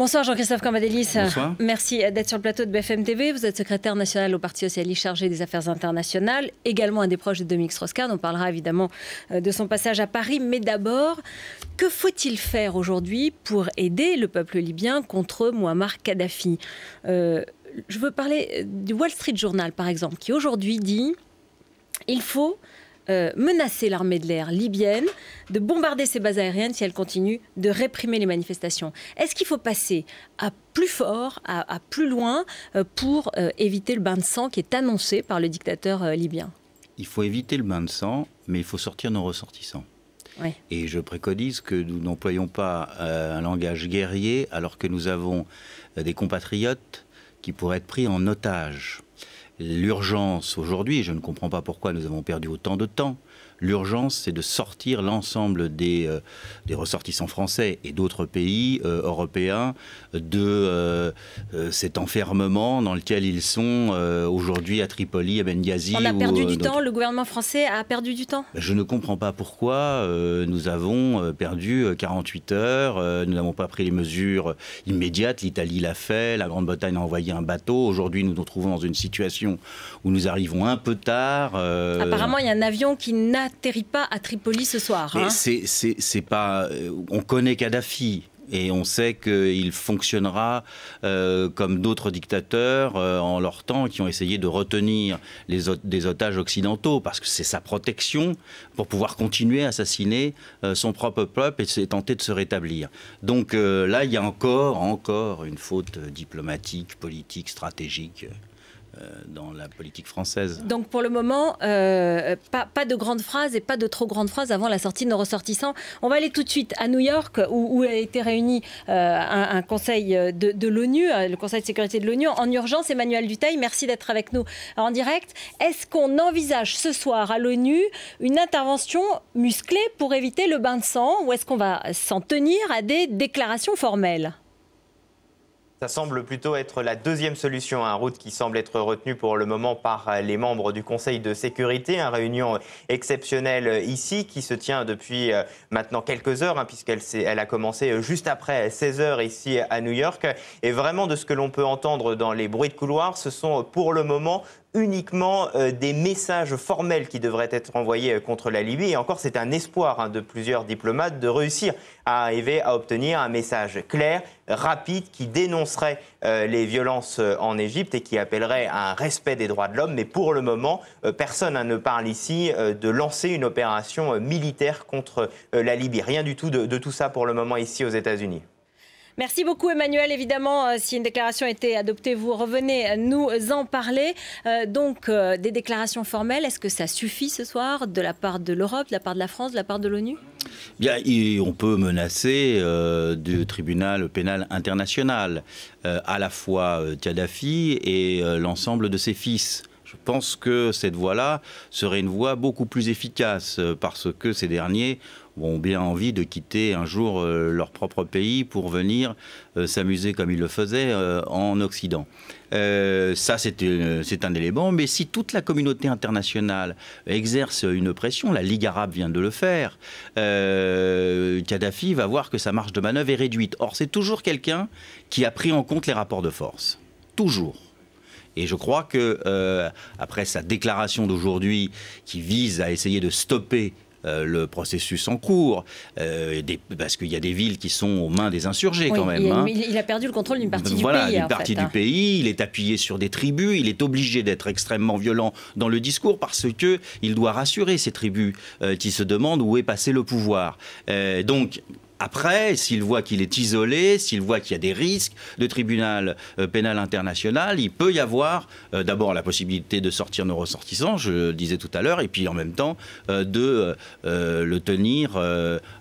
Bonsoir Jean-Christophe Cambadélis. Bonsoir. Merci d'être sur le plateau de BFM TV. Vous êtes secrétaire national au Parti socialiste chargé des affaires internationales, également un des proches de Dominique Strauss-Kahn. On parlera évidemment de son passage à Paris. Mais d'abord, que faut-il faire aujourd'hui pour aider le peuple libyen contre Mouammar Kadhafi? Je veux parler du Wall Street Journal, par exemple, qui aujourd'hui dit il faut menacer l'armée de l'air libyenne de bombarder ses bases aériennes si elle continue de réprimer les manifestations. Est-ce qu'il faut passer à plus fort, à plus loin, pour éviter le bain de sang qui est annoncé par le dictateur libyen? Il faut éviter le bain de sang, mais il faut sortir nos ressortissants. Oui. Et je préconise que nous n'employions pas un langage guerrier alors que nous avons des compatriotes qui pourraient être pris en otage. L'urgence aujourd'hui, et je ne comprends pas pourquoi nous avons perdu autant de temps, l'urgence c'est de sortir l'ensemble des ressortissants français et d'autres pays européens de cet enfermement dans lequel ils sont aujourd'hui à Tripoli, à Benghazi. On a perdu du temps, le gouvernement français a perdu du temps? Je ne comprends pas pourquoi nous avons perdu 48 heures, nous n'avons pas pris les mesures immédiates, l'Italie l'a fait, la Grande-Bretagne a envoyé un bateau, aujourd'hui nous nous trouvons dans une situation où nous arrivons un peu tard. Apparemment il y a un avion qui n'atterrit pas à Tripoli ce soir. Hein. C'est pas, on connaît Kadhafi. Et on sait qu'il fonctionnera comme d'autres dictateurs en leur temps qui ont essayé de retenir des otages occidentaux parce que c'est sa protection pour pouvoir continuer à assassiner son propre peuple et tenter de se rétablir. Donc là, il y a encore une faute diplomatique, politique, stratégique dans la politique française. Donc pour le moment, pas de grandes phrases et pas de trop grandes phrases avant la sortie de nos ressortissants. On va aller tout de suite à New York où a été réuni un conseil de l'ONU, le Conseil de sécurité de l'ONU en urgence. Emmanuel Dutheil, merci d'être avec nous en direct. Est-ce qu'on envisage ce soir à l'ONU une intervention musclée pour éviter le bain de sang ou est-ce qu'on va s'en tenir à des déclarations formelles ? Ça semble plutôt être la deuxième solution, un route qui semble être retenue pour le moment par les membres du Conseil de sécurité. Une réunion exceptionnelle ici qui se tient depuis maintenant quelques heures, puisqu'elle a commencé juste après 16 heures ici à New York. Et vraiment, de ce que l'on peut entendre dans les bruits de couloir, ce sont pour le moment uniquement des messages formels qui devraient être envoyés contre la Libye. Et encore, c'est un espoir de plusieurs diplomates de réussir à arriver à obtenir un message clair, rapide, qui dénoncerait les violences en Égypte et qui appellerait à un respect des droits de l'homme. Mais pour le moment, personne ne parle ici de lancer une opération militaire contre la Libye. Rien du tout de tout ça pour le moment ici aux États-Unis. Merci beaucoup Emmanuel. Évidemment, si une déclaration a été adoptée, vous revenez nous en parler. Donc, des déclarations formelles, est-ce que ça suffit ce soir de la part de l'Europe, de la part de la France, de la part de l'ONU ? Bien, on peut menacer du tribunal pénal international à la fois Kadhafi et l'ensemble de ses fils. Je pense que cette voie-là serait une voie beaucoup plus efficace parce que ces derniers ont bien envie de quitter un jour leur propre pays pour venir s'amuser comme ils le faisaient en Occident. Ça, c'est un élément, mais si toute la communauté internationale exerce une pression, la Ligue arabe vient de le faire, Kadhafi va voir que sa marge de manœuvre est réduite. Or, c'est toujours quelqu'un qui a pris en compte les rapports de force. Toujours. Et je crois que après sa déclaration d'aujourd'hui qui vise à essayer de stopper le processus en cours, parce qu'il y a des villes qui sont aux mains des insurgés quand même. Il a perdu le contrôle d'une partie du pays. Voilà, d'une partie du pays, il est appuyé sur des tribus, il est obligé d'être extrêmement violent dans le discours parce qu'il doit rassurer ces tribus qui se demandent où est passé le pouvoir. Donc, après, s'il voit qu'il est isolé, s'il voit qu'il y a des risques de tribunal pénal international, il peut y avoir d'abord la possibilité de sortir nos ressortissants, je le disais tout à l'heure, et puis en même temps de le tenir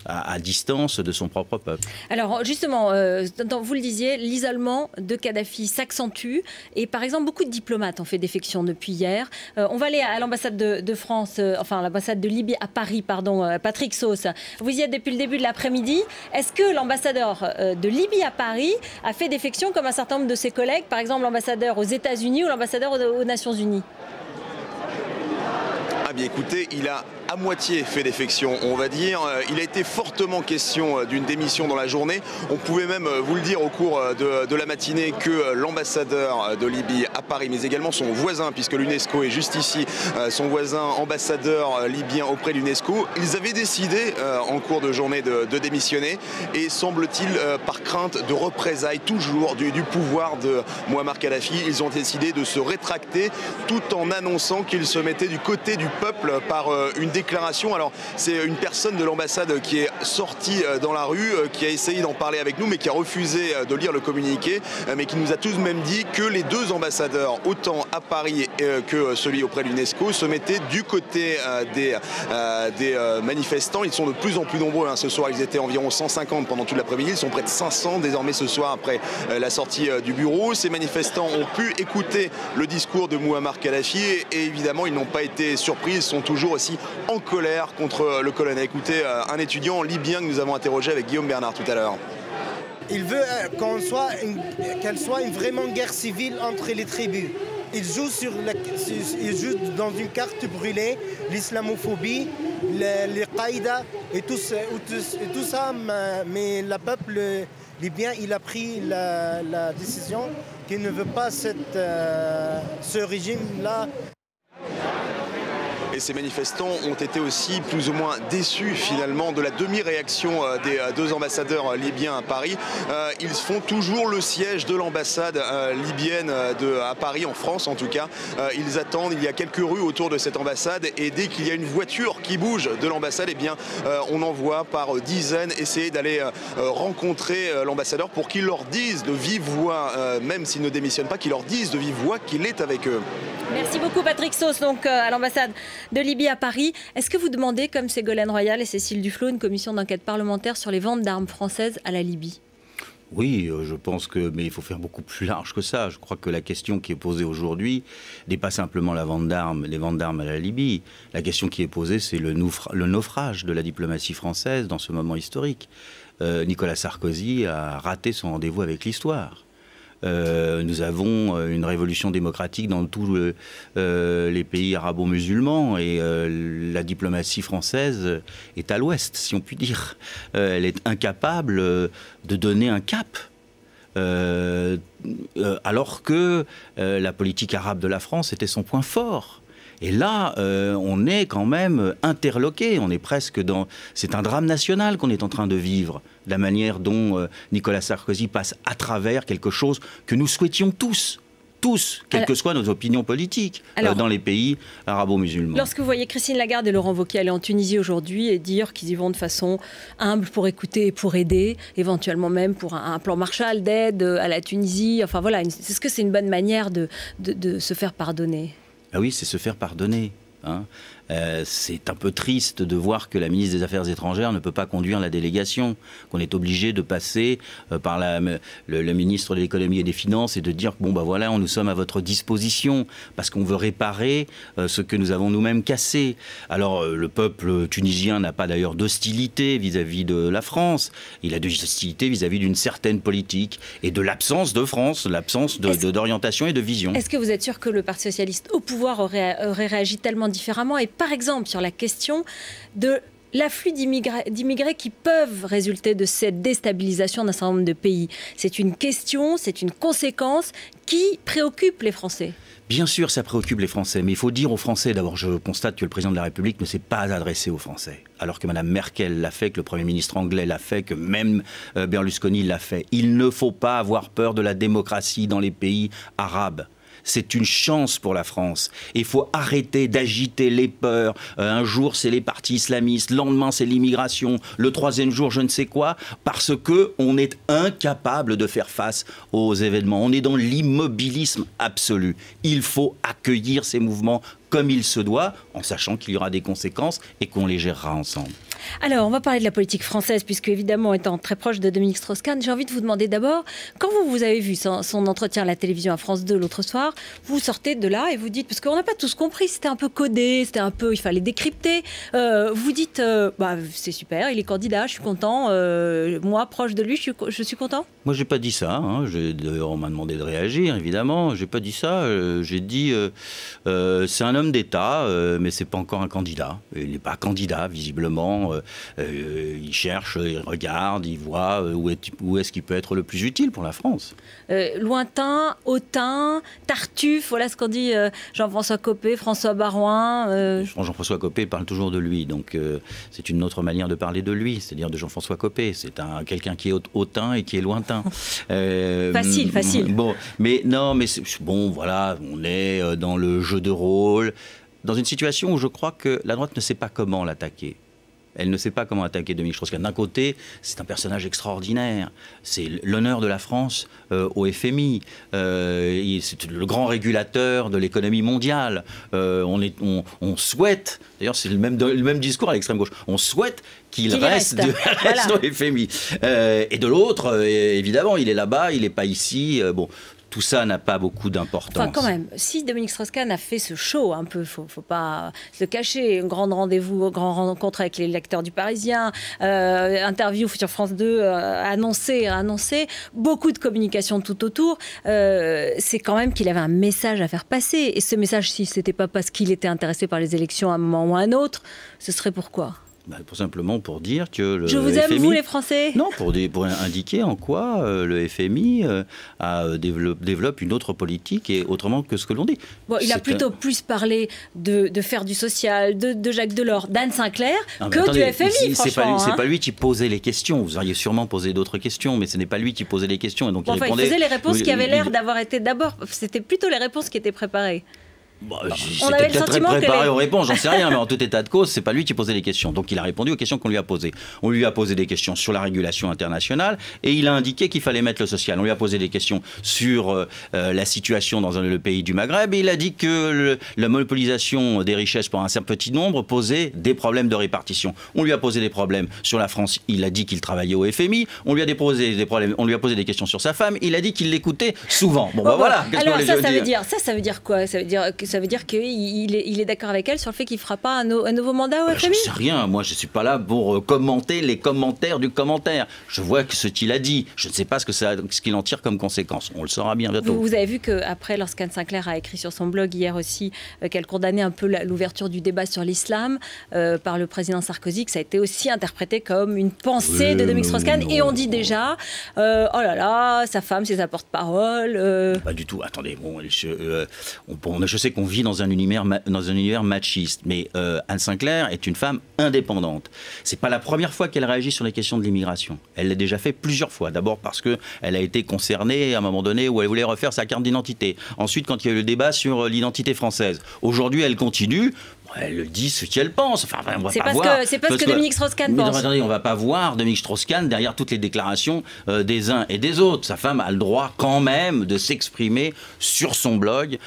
à distance de son propre peuple. Alors justement, vous le disiez, l'isolement de Kadhafi s'accentue et par exemple beaucoup de diplomates ont fait défection depuis hier. On va aller à l'ambassade de France, enfin l'ambassade de Libye à Paris, pardon, Patrick Sauce. Vous y êtes depuis le début de l'après-midi. Est-ce que l'ambassadeur de Libye à Paris a fait défection comme un certain nombre de ses collègues, par exemple l'ambassadeur aux États-Unis ou l'ambassadeur aux Nations Unies? Ah bien écoutez, il a à moitié fait défection, on va dire. Il a été fortement question d'une démission dans la journée. On pouvait même vous le dire au cours de la matinée que l'ambassadeur de Libye à Paris, mais également son voisin, puisque l'UNESCO est juste ici, son voisin ambassadeur libyen auprès de l'UNESCO, ils avaient décidé en cours de journée de démissionner et semble-t-il par crainte de représailles toujours du pouvoir de Mouammar Kadhafi, ils ont décidé de se rétracter tout en annonçant qu'ils se mettaient du côté du peuple par une déclaration. Alors c'est une personne de l'ambassade qui est sortie dans la rue, qui a essayé d'en parler avec nous mais qui a refusé de lire le communiqué, mais qui nous a tous même dit que les deux ambassadeurs, autant à Paris que celui auprès de l'UNESCO, se mettaient du côté des manifestants. Ils sont de plus en plus nombreux, hein. Ce soir ils étaient environ 150 pendant toute l'après-midi, ils sont près de 500 désormais ce soir après la sortie du bureau. Ces manifestants ont pu écouter le discours de Mouammar Kadhafi et évidemment ils n'ont pas été surpris, ils sont toujours aussi en colère contre le colonel. Écoutez, un étudiant libyen que nous avons interrogé avec Guillaume Bernard tout à l'heure. Il veut qu'elle soit une vraiment guerre civile entre les tribus. Il joue dans une carte brûlée, l'islamophobie, les Qaïda et tout ça. Mais le peuple libyen, il a pris la décision qu'il ne veut pas ce régime-là. Et ces manifestants ont été aussi plus ou moins déçus finalement de la demi-réaction des deux ambassadeurs libyens à Paris. Ils font toujours le siège de l'ambassade libyenne à Paris, en France en tout cas. Ils attendent, il y a quelques rues autour de cette ambassade et dès qu'il y a une voiture qui bouge de l'ambassade, eh bien, on envoie par dizaines essayer d'aller rencontrer l'ambassadeur pour qu'il leur dise de vive voix, même s'il ne démissionne pas, qu'il leur dise de vive voix qu'il est avec eux. Merci beaucoup Patrick Sauce, donc à l'ambassade de Libye à Paris. Est-ce que vous demandez, comme Ségolène Royal et Cécile Duflot, une commission d'enquête parlementaire sur les ventes d'armes françaises à la Libye ? Oui, je pense que, mais il faut faire beaucoup plus large que ça. Je crois que la question qui est posée aujourd'hui n'est pas simplement les ventes d'armes à la Libye. La question qui est posée, c'est le naufrage de la diplomatie française dans ce moment historique. Nicolas Sarkozy a raté son rendez-vous avec l'histoire. Nous avons une révolution démocratique dans tous les pays arabo-musulmans et la diplomatie française est à l'ouest, si on peut dire. Elle est incapable de donner un cap. Alors que la politique arabe de la France était son point fort. Et là, on est quand même interloqué, on est presque dans... C'est un drame national qu'on est en train de vivre, la manière dont Nicolas Sarkozy passe à travers quelque chose que nous souhaitions tous, quelles que soient nos opinions politiques, dans les pays arabo-musulmans. Lorsque vous voyez Christine Lagarde et Laurent Wauquiez aller en Tunisie aujourd'hui et dire qu'ils y vont de façon humble pour écouter et pour aider, éventuellement même pour un plan Marshall d'aide à la Tunisie, enfin voilà, est-ce que c'est une bonne manière de se faire pardonner ? Ah oui, c'est se faire pardonner. Hein. C'est un peu triste de voir que la ministre des Affaires étrangères ne peut pas conduire la délégation, qu'on est obligé de passer par le ministre de l'économie et des finances et de dire bon bah voilà, nous sommes à votre disposition parce qu'on veut réparer ce que nous avons nous-mêmes cassé. Alors le peuple tunisien n'a pas d'ailleurs d'hostilité vis-à-vis de la France, il a de l'hostilité vis-à-vis d'une certaine politique et de l'absence de France, l'absence d'orientation et de vision. Est-ce que vous êtes sûr que le Parti socialiste au pouvoir aurait réagi tellement différemment et par exemple, sur la question de l'afflux d'immigrés qui peuvent résulter de cette déstabilisation d'un certain nombre de pays. C'est une question, c'est une conséquence qui préoccupe les Français. Bien sûr, ça préoccupe les Français, mais il faut dire aux Français, d'abord, je constate que le président de la République ne s'est pas adressé aux Français, alors que Mme Merkel l'a fait, que le Premier ministre anglais l'a fait, que même Berlusconi l'a fait. Il ne faut pas avoir peur de la démocratie dans les pays arabes. C'est une chance pour la France. Il faut arrêter d'agiter les peurs. Un jour, c'est les partis islamistes. Le lendemain, c'est l'immigration. Le troisième jour, je ne sais quoi. Parce qu'on est incapable de faire face aux événements. On est dans l'immobilisme absolu. Il faut accueillir ces mouvements comme il se doit, en sachant qu'il y aura des conséquences et qu'on les gérera ensemble. Alors, on va parler de la politique française, puisque évidemment, étant très proche de Dominique Strauss-Kahn, j'ai envie de vous demander d'abord, quand vous avez vu son entretien à la télévision à France 2 l'autre soir, vous sortez de là et vous dites, parce qu'on n'a pas tous compris, c'était un peu codé, il fallait décrypter, vous dites, c'est super, il est candidat, je suis content, moi, proche de lui, je suis content. Moi, j'ai pas dit ça. Hein. D'ailleurs, on m'a demandé de réagir, évidemment. J'ai pas dit ça. J'ai dit, c'est un homme d'État, mais c'est pas encore un candidat. Il n'est pas candidat, visiblement. Il cherche, il regarde, il voit où est-ce qu'il peut être le plus utile pour la France. Lointain, hautain, Tartuffe, voilà ce qu'on dit Jean-François Copé, François Baroin. Jean-François Copé parle toujours de lui, donc c'est une autre manière de parler de lui, c'est-à-dire de Jean-François Copé. C'est quelqu'un qui est hautain et qui est lointain. Facile. Bon, mais non, mais bon, voilà, on est dans le jeu de rôle, dans une situation où je crois que la droite ne sait pas comment l'attaquer. Elle ne sait pas comment attaquer Dominique Strauss-Kahn. D'un côté, c'est un personnage extraordinaire. C'est l'honneur de la France au FMI. C'est le grand régulateur de l'économie mondiale. On souhaite, d'ailleurs c'est le même discours à l'extrême gauche, on souhaite qu'il reste au FMI. Et de l'autre, évidemment, il est là-bas, il n'est pas ici. Tout ça n'a pas beaucoup d'importance. Enfin, quand même, si Dominique Strauss-Kahn a fait ce show un peu, faut pas se le cacher, un grand rendez-vous, grande rencontre avec les lecteurs du Parisien, interview sur France 2, annoncé, beaucoup de communication tout autour, c'est quand même qu'il avait un message à faire passer. Et ce message, si ce n'était pas parce qu'il était intéressé par les élections à un moment ou à un autre, ce serait pourquoi ? Simplement pour dire que le Je vous aime, FMI, vous les Français. Non, pour indiquer en quoi le FMI développe une autre politique et autrement que ce que l'on dit. Il a plutôt plus parlé de faire du social, de Jacques Delors, d'Anne Sinclair que du FMI, franchement. C'est pas lui qui posait les questions. Vous auriez sûrement posé d'autres questions, mais ce n'est pas lui qui posait les questions. Et donc il faisait les réponses qui avaient l'air d'avoir été d'abord. C'était plutôt les réponses qui étaient préparées. C'était peut-être très préparé aux réponses, j'en sais rien, mais en tout état de cause, c'est pas lui qui posait les questions. Donc il a répondu aux questions qu'on lui a posées. On lui a posé des questions sur la régulation internationale et il a indiqué qu'il fallait mettre le social. On lui a posé des questions sur la situation dans le pays du Maghreb et il a dit que la monopolisation des richesses pour un certain petit nombre posait des problèmes de répartition. On lui a posé des problèmes sur la France, il a dit qu'il travaillait au FMI. On lui a posé des problèmes, on lui a posé des questions sur sa femme, il a dit qu'il l'écoutait souvent. Voilà. Alors ça veut dire quoi ? Ça veut dire qu'il est d'accord avec elle sur le fait qu'il ne fera pas un nouveau mandat au FMI ? Je ne sais rien. Moi, je ne suis pas là pour commenter les commentaires du commentaire. Je vois ce qu'il a dit. Je ne sais pas ce qu'il en tire comme conséquence. On le saura bien bientôt. Vous avez vu qu'après, lorsqu'Anne Sinclair a écrit sur son blog hier aussi qu'elle condamnait un peu l'ouverture du débat sur l'islam par le président Sarkozy, que ça a été aussi interprété comme une pensée de Dominique Strauss-Kahn. Et on dit déjà, oh là là, sa femme, c'est sa porte-parole. Pas du tout. Attendez, je sais qu'on vit dans un univers machiste. Mais Anne Sinclair est une femme indépendante. C'est pas la première fois qu'elle réagit sur les questions de l'immigration. Elle l'a déjà fait plusieurs fois. D'abord parce qu'elle a été concernée à un moment donné où elle voulait refaire sa carte d'identité. Ensuite, quand il y a eu le débat sur l'identité française. Aujourd'hui, elle continue. Elle dit ce qu'elle pense. Enfin, on va pas voir. C'est pas ce que Dominique Strauss-Kahn pense. Attendez, on va pas voir Dominique Strauss-Kahn derrière toutes les déclarations des uns et des autres. Sa femme a le droit quand même de s'exprimer sur son blog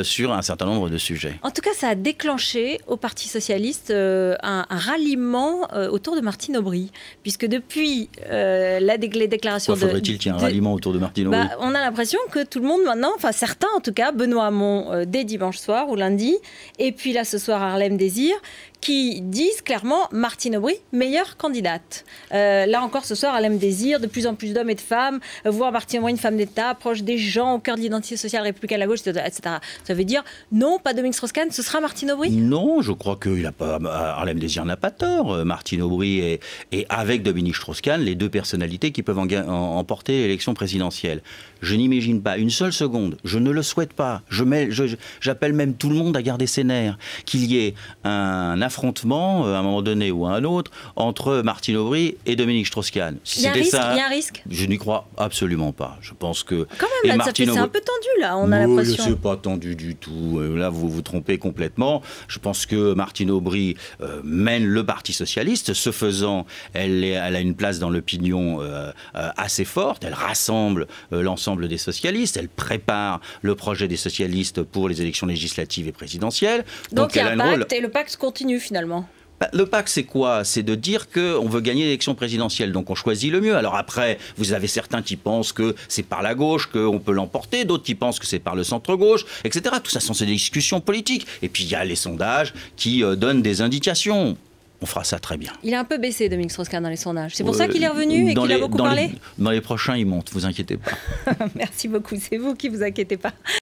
sur un certain nombre de sujets. En tout cas, ça a déclenché au Parti socialiste un ralliement autour de Martine Aubry, puisque depuis les déclarations faudrait-il qu'il y ait un ralliement autour de Martine Aubry ? On a l'impression que tout le monde maintenant, enfin certains en tout cas, Benoît Hamon dès dimanche soir ou lundi, et puis là ce soir Harlem Désir, qui disent clairement Martine Aubry, meilleure candidate. Là encore ce soir, Harlem Désir, de plus en plus d'hommes et de femmes, voir Martine Aubry, une femme d'État, proche des gens, au cœur de l'identité sociale républicaine à la gauche, etc. Ça veut dire non, pas Dominique Strauss-Kahn, ce sera Martine Aubry ? Non, je crois que Harlem Désir n'a pas tort. Martine Aubry est avec Dominique Strauss-Kahn les deux personnalités qui peuvent emporter l'élection présidentielle. Je n'imagine pas une seule seconde, je ne le souhaite pas, j'appelle même tout le monde à garder ses nerfs, qu'il y ait un affrontement, à un moment donné ou à un autre, entre Martine Aubry et Dominique Strauss-Kahn. Il y a un risque. Je n'y crois absolument pas. Je pense que... Quand même, là, c'est un peu tendu, là, on a l'impression. C'est pas tendu du tout. Là, vous vous trompez complètement. Je pense que Martine Aubry mène le Parti socialiste. Ce faisant, elle a une place dans l'opinion assez forte. Elle rassemble l'ensemble des socialistes. Elle prépare le projet des socialistes pour les élections législatives et présidentielles. Donc il y a un pacte et le pacte continue finalement. Le pacte, c'est quoi? C'est de dire qu'on veut gagner l'élection présidentielle, donc on choisit le mieux. Alors après, vous avez certains qui pensent que c'est par la gauche qu'on peut l'emporter, d'autres qui pensent que c'est par le centre-gauche, etc. Tout ça sont des discussions politiques. Et puis il y a les sondages qui donnent des indications. On fera ça très bien. Il a un peu baissé, Dominique Strauss-Kahn, dans les sondages. C'est pour ça qu'il est revenu et qu'il a beaucoup parlé. Dans les prochains, il monte, vous inquiétez pas. Merci beaucoup, c'est vous qui vous inquiétez pas.